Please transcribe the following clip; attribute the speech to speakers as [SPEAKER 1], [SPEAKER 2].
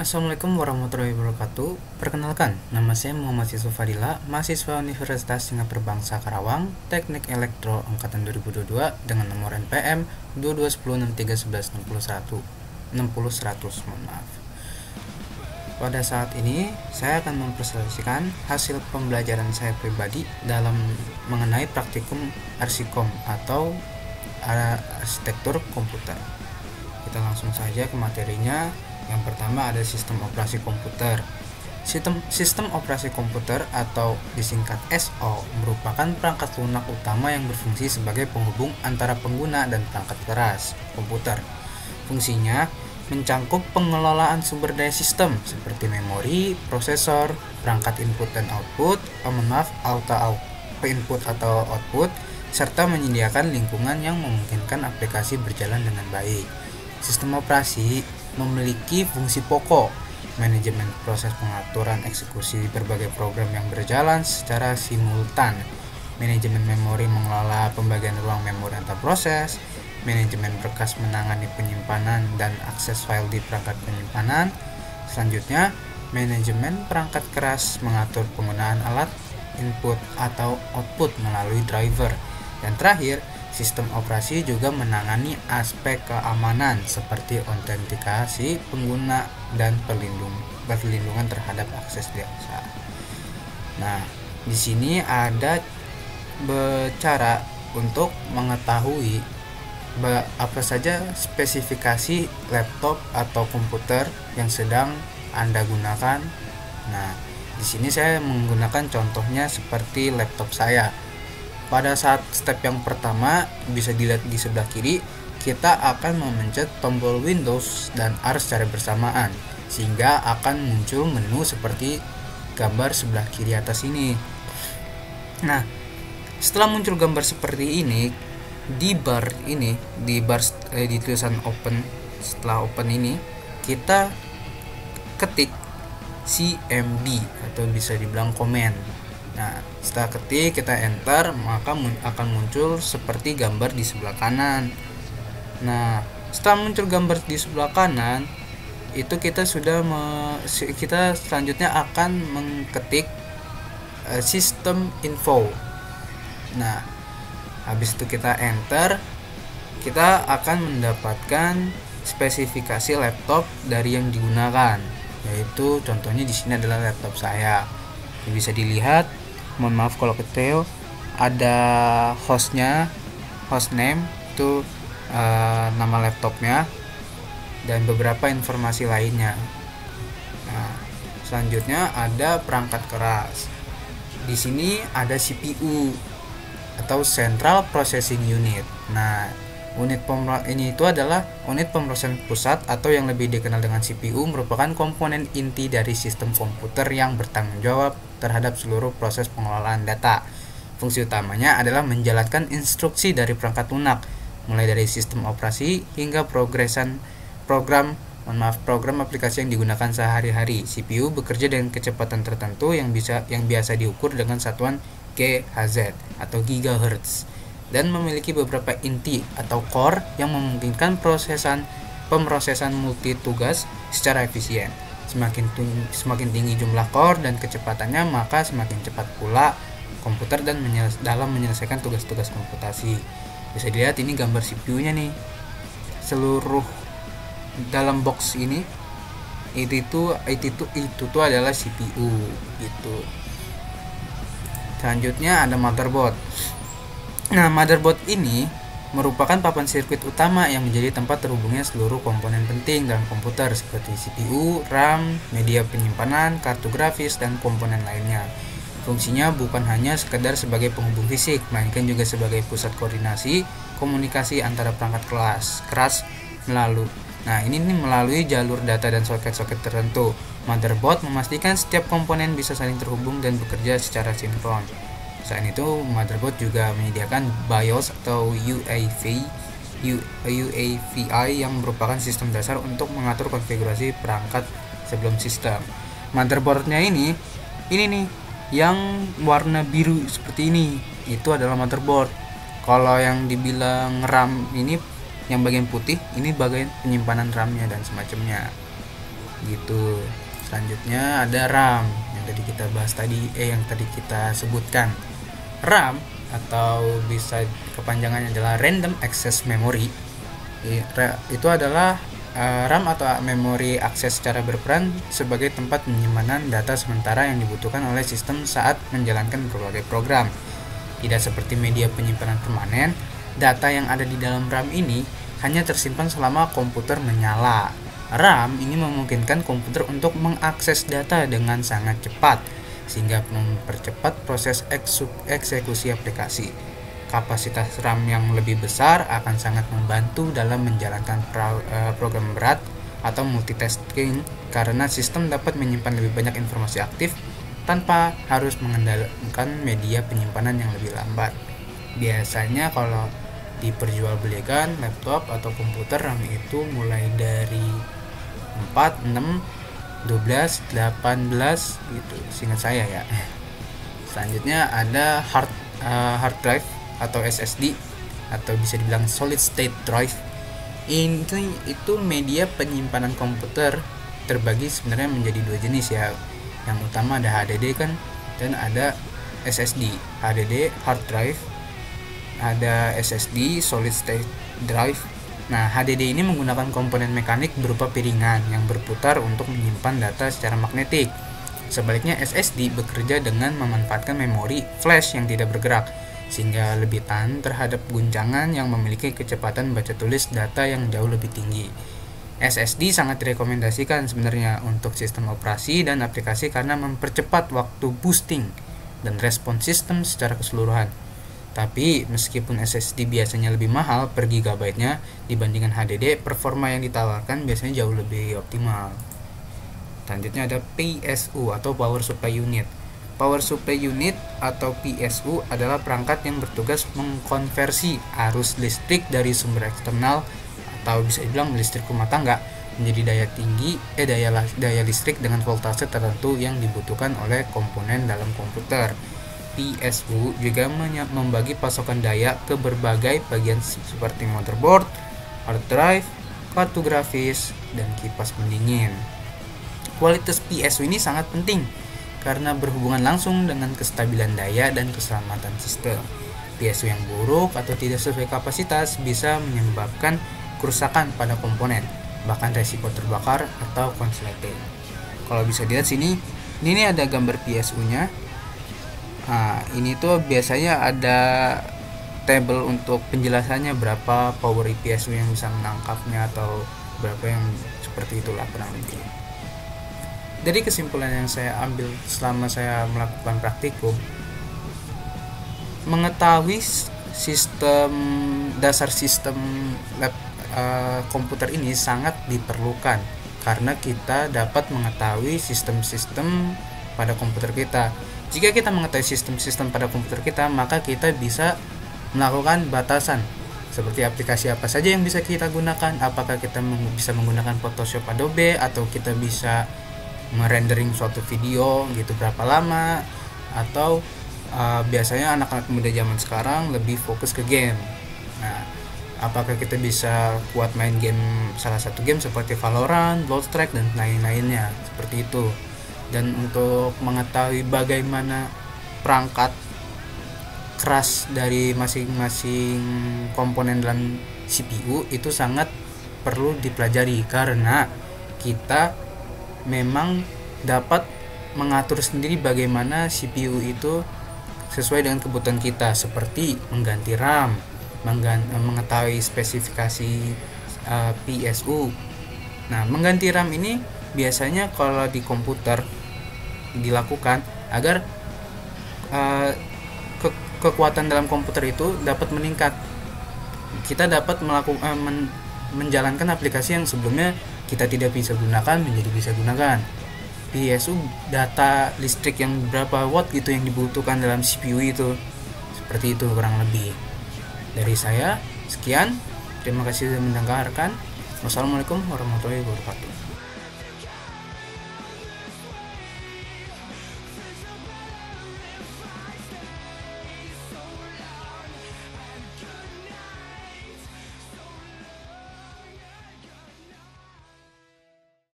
[SPEAKER 1] Assalamualaikum warahmatullahi wabarakatuh. Perkenalkan, nama saya Muhammad Yusuf Fadila, mahasiswa Universitas Singapura Bangsa Karawang, Teknik Elektro Angkatan 2022 dengan nomor NPM 2210631160 mohon maaf. Pada saat ini, saya akan mempresentasikan hasil pembelajaran saya pribadi dalam mengenai praktikum Arsikom atau arsitektur komputer. Kita langsung saja ke materinya. Yang pertama ada sistem operasi komputer. Sistem operasi komputer atau disingkat SO merupakan perangkat lunak utama yang berfungsi sebagai penghubung antara pengguna dan perangkat keras komputer. Fungsinya mencangkup pengelolaan sumber daya sistem seperti memori, prosesor, perangkat input dan output, input atau output, serta menyediakan lingkungan yang memungkinkan aplikasi berjalan dengan baik. Sistem operasi memiliki fungsi pokok, manajemen proses pengaturan eksekusi berbagai program yang berjalan secara simultan, manajemen memori mengelola pembagian ruang memori antar proses, manajemen berkas menangani penyimpanan dan akses file di perangkat penyimpanan. Selanjutnya, manajemen perangkat keras mengatur penggunaan alat input atau output melalui driver. Dan terakhir, sistem operasi juga menangani aspek keamanan seperti autentikasi pengguna dan perlindungan terhadap akses jasa. Nah, di sini ada cara untuk mengetahui apa saja spesifikasi laptop atau komputer yang sedang Anda gunakan. Nah, di sini saya menggunakan contohnya seperti laptop saya. Pada saat step yang pertama, bisa dilihat di sebelah kiri, kita akan memencet tombol Windows dan R secara bersamaan, sehingga akan muncul menu seperti gambar sebelah kiri atas ini. Nah, setelah muncul gambar seperti ini, di tulisan open, setelah open ini, kita ketik CMD atau bisa dibilang komen. Nah, setelah ketik kita enter, maka akan muncul seperti gambar di sebelah kanan. Nah, setelah muncul gambar di sebelah kanan, itu kita selanjutnya akan mengetik sistem info. Nah, habis itu kita enter, kita akan mendapatkan spesifikasi laptop dari yang digunakan, yaitu contohnya di sini adalah laptop saya. Bisa dilihat, mohon maaf kalau kecil, ada hostname itu nama laptopnya dan beberapa informasi lainnya. Nah, selanjutnya ada perangkat keras. Di sini ada CPU atau Central Processing Unit. Nah, ini itu adalah unit pemrosesan pusat atau yang lebih dikenal dengan CPU, merupakan komponen inti dari sistem komputer yang bertanggung jawab terhadap seluruh proses pengelolaan data. Fungsi utamanya adalah menjalankan instruksi dari perangkat lunak, mulai dari sistem operasi hingga program aplikasi yang digunakan sehari-hari. CPU bekerja dengan kecepatan tertentu yang biasa diukur dengan satuan GHz atau gigahertz, dan memiliki beberapa inti atau core yang memungkinkan pemrosesan multi tugas secara efisien. Semakin tinggi jumlah core dan kecepatannya, maka semakin cepat pula komputer dalam menyelesaikan tugas-tugas komputasi. Bisa dilihat ini gambar CPU-nya nih. Seluruh dalam box ini itu adalah CPU gitu. Selanjutnya ada motherboard. Nah, motherboard ini merupakan papan sirkuit utama yang menjadi tempat terhubungnya seluruh komponen penting dalam komputer seperti CPU, RAM, media penyimpanan, kartu grafis, dan komponen lainnya. Fungsinya bukan hanya sekedar sebagai penghubung fisik, melainkan juga sebagai pusat koordinasi komunikasi antara perangkat keras melalui jalur data dan soket-soket tertentu. Motherboard memastikan setiap komponen bisa saling terhubung dan bekerja secara sinkron. Selain itu, motherboard juga menyediakan BIOS atau UEFI yang merupakan sistem dasar untuk mengatur konfigurasi perangkat sebelum sistem. Motherboardnya ini nih yang warna biru seperti ini, itu adalah motherboard. Kalau yang dibilang RAM ini yang bagian putih, ini bagian penyimpanan RAM-nya dan semacamnya. gitu. Selanjutnya ada RAM yang tadi kita bahas yang tadi kita sebutkan. RAM atau bisa kepanjangannya adalah Random Access Memory. Itu adalah RAM atau memori akses secara berperan sebagai tempat penyimpanan data sementara yang dibutuhkan oleh sistem saat menjalankan berbagai program. Tidak seperti media penyimpanan permanen, data yang ada di dalam RAM ini hanya tersimpan selama komputer menyala. RAM ini memungkinkan komputer untuk mengakses data dengan sangat cepat, sehingga mempercepat proses eksekusi aplikasi. Kapasitas RAM yang lebih besar akan sangat membantu dalam menjalankan program berat atau multitasking karena sistem dapat menyimpan lebih banyak informasi aktif tanpa harus mengandalkan media penyimpanan yang lebih lambat. Biasanya kalau diperjualbelikan laptop atau komputer RAM itu mulai dari 4, 6, 12, 18 gitu, seingat saya ya. Selanjutnya ada hard drive atau SSD atau bisa dibilang solid state drive. Itu media penyimpanan komputer terbagi sebenarnya menjadi dua jenis ya. Yang utama ada HDD kan, dan ada SSD. HDD hard drive, ada SSD solid state drive. Nah, HDD ini menggunakan komponen mekanik berupa piringan yang berputar untuk menyimpan data secara magnetik. Sebaliknya SSD bekerja dengan memanfaatkan memori flash yang tidak bergerak, sehingga lebih tahan terhadap guncangan yang memiliki kecepatan baca tulis data yang jauh lebih tinggi. SSD sangat direkomendasikan sebenarnya untuk sistem operasi dan aplikasi karena mempercepat waktu boosting dan respon sistem secara keseluruhan. Tapi meskipun SSD biasanya lebih mahal per gigabyte-nya dibandingkan HDD, performa yang ditawarkan biasanya jauh lebih optimal. Selanjutnya ada PSU atau Power Supply Unit. Power Supply Unit atau PSU adalah perangkat yang bertugas mengkonversi arus listrik dari sumber eksternal atau bisa dibilang listrik rumah tangga menjadi daya listrik dengan voltase tertentu yang dibutuhkan oleh komponen dalam komputer. PSU juga membagi pasokan daya ke berbagai bagian seperti motherboard, hard drive, kartu grafis, dan kipas pendingin. Kualitas PSU ini sangat penting karena berhubungan langsung dengan kestabilan daya dan keselamatan sistem. PSU yang buruk atau tidak sesuai kapasitas bisa menyebabkan kerusakan pada komponen, bahkan resiko terbakar atau konsleting. Kalau bisa dilihat sini, ini ada gambar PSU-nya. Nah, ini tuh biasanya ada tabel untuk penjelasannya berapa power PSU yang bisa menangkapnya atau berapa yang seperti itulah kurang lebih. Dari kesimpulan yang saya ambil selama saya melakukan praktikum, mengetahui dasar sistem komputer ini sangat diperlukan karena kita dapat mengetahui sistem-sistem pada komputer kita. Jika kita mengetahui sistem-sistem pada komputer kita, maka kita bisa melakukan batasan seperti aplikasi apa saja yang bisa kita gunakan, apakah kita bisa menggunakan Photoshop, Adobe, atau kita bisa merendering suatu video gitu berapa lama, atau biasanya anak-anak muda zaman sekarang lebih fokus ke game. Nah, apakah kita bisa kuat main game, salah satu game seperti Valorant, Bloodstrike, dan lain-lainnya seperti itu. Dan untuk mengetahui bagaimana perangkat keras dari masing-masing komponen dalam CPU itu sangat perlu dipelajari karena kita memang dapat mengatur sendiri bagaimana CPU itu sesuai dengan kebutuhan kita, seperti mengganti RAM, mengetahui spesifikasi PSU. Nah, mengganti RAM ini biasanya kalau di komputer dilakukan agar kekuatan dalam komputer itu dapat meningkat. Kita dapat menjalankan aplikasi yang sebelumnya kita tidak bisa gunakan menjadi bisa gunakan. PSU data listrik yang berapa watt gitu yang dibutuhkan dalam CPU itu. Seperti itu kurang lebih. Dari saya sekian. Terima kasih sudah mendengarkan. Wassalamualaikum warahmatullahi wabarakatuh.